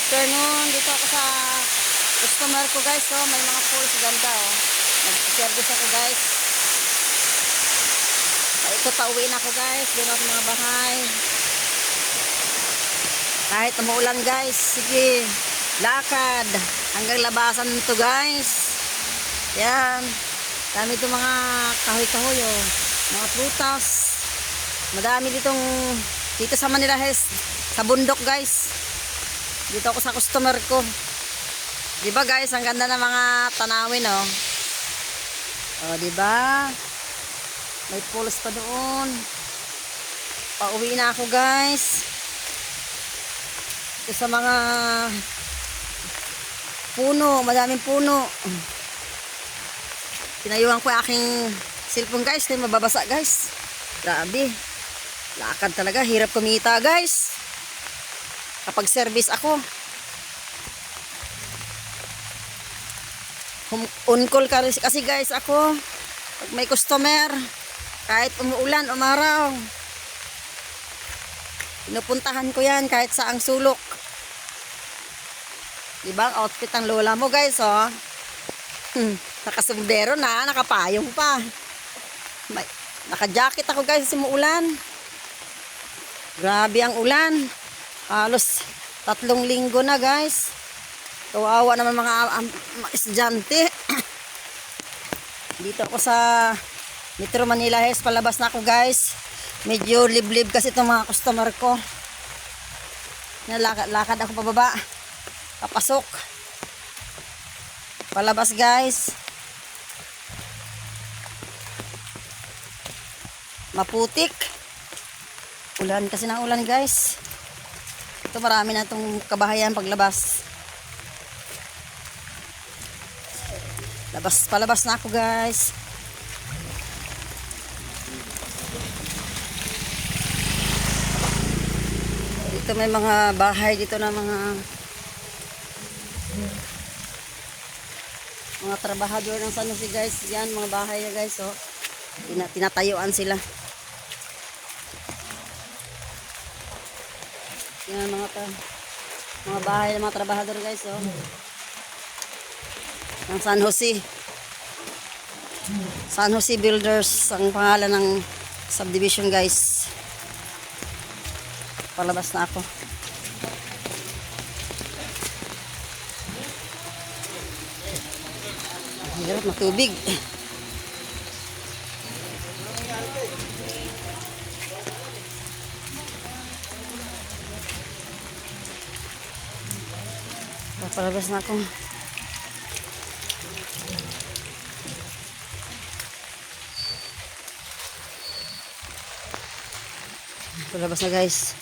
afternoon. Dito ako sa customer ko guys. So, may mga pools ganda oh. Nag-service ako guys. Ito pauwi na ako guys. Doon ako mga bahay. Kahit umuulan guys. Sige. Lakad. Hanggang labasan to guys. Yan. Dami itong mga kahoy-kahoy oh. Mga prutas. Madami dito sa Manila Hills. Sa bundok guys. Dito ako sa customer ko. Diba guys, ang ganda ng mga tanawin oh. Oh, diba? May pools pa doon. Pauwi na ako guys. Ito sa mga puno, madaming puno. Tinayuan ko yung aking cellphone guys, kaya mababasa guys. Grabe. Lakad talaga, hirap kumita guys. Kapag service ako. On call kasi guys ako. Pag may customer, kahit umuulan, umaraw. Pinupuntahan ko yan kahit saang sulok. Diba ang outfit ng lola mo guys oh. Nakasumbrero na, nakapayong pa. Naka-jacket ako guys kasi umuulan. Grabe ang ulan. Halos 3 linggo na guys. Kawawa naman mga estudyante. Dito ako sa Metro Manila Hills. Palabas na ako guys. Medyo liblib kasi itong mga customer ko. Lakad ako pababa. Papasok. Palabas guys. Maputik. Ulan kasi ng ulan guys. Ito marami na itong kabahayan paglabas. Palabas na ako guys. Dito may mga bahay dito na mga trabahador ng San Jose guys. Yan mga bahay na guys oh. Tinatayuan sila. Yan mga bahay ng mga trabahador guys oh. Ng San Jose. San Jose Builders ang pangalan ng subdivision guys. Palabas na ako. Hirap matubig. Palabas na ako. Palabas na guys.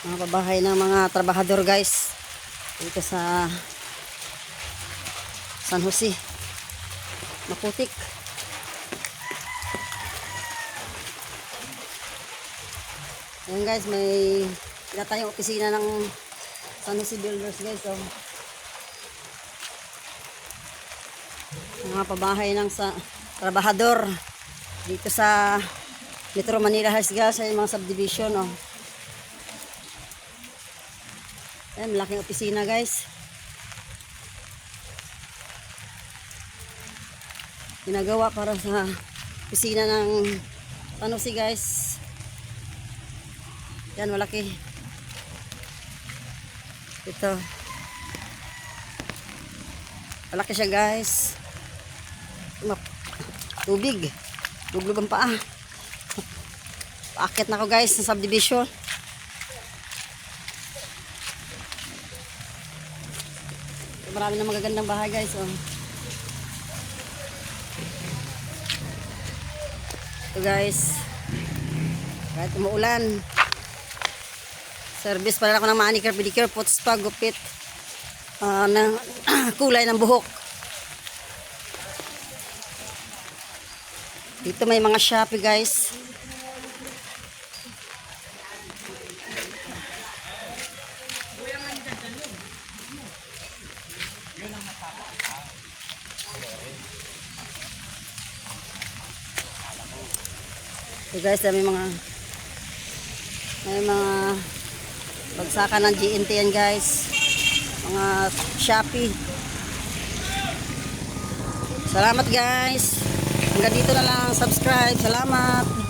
Mga pabahay ng mga trabahador guys. Dito sa San Jose. Maputik. Ayan guys, may tinatayong opisina ng San Jose Builders guys. Oh. Mga pabahay ng trabahador dito sa Metro Manila Hills guys, ay mga subdivision oh. Ayan, malaking opisina guys. Ginagawa para sa opisina ng San Jose guys. Yan, malaki. Ito. Malaki siya guys. Tubig. Luglog ang paa. Paakit na ako guys sa subdivision. Marami na magagandang bahay guys oh. Ito guys. Kahit umuulan. Service pala ako ng manicure, pedicure, foot spa, gupit. Ng kulay ng buhok. Dito may mga Shopee guys. So guys, dami mga May mga bagsakan ng GNT yan guys. Mga Shopee. Salamat guys. Hanggang dito na lang. Subscribe. Salamat.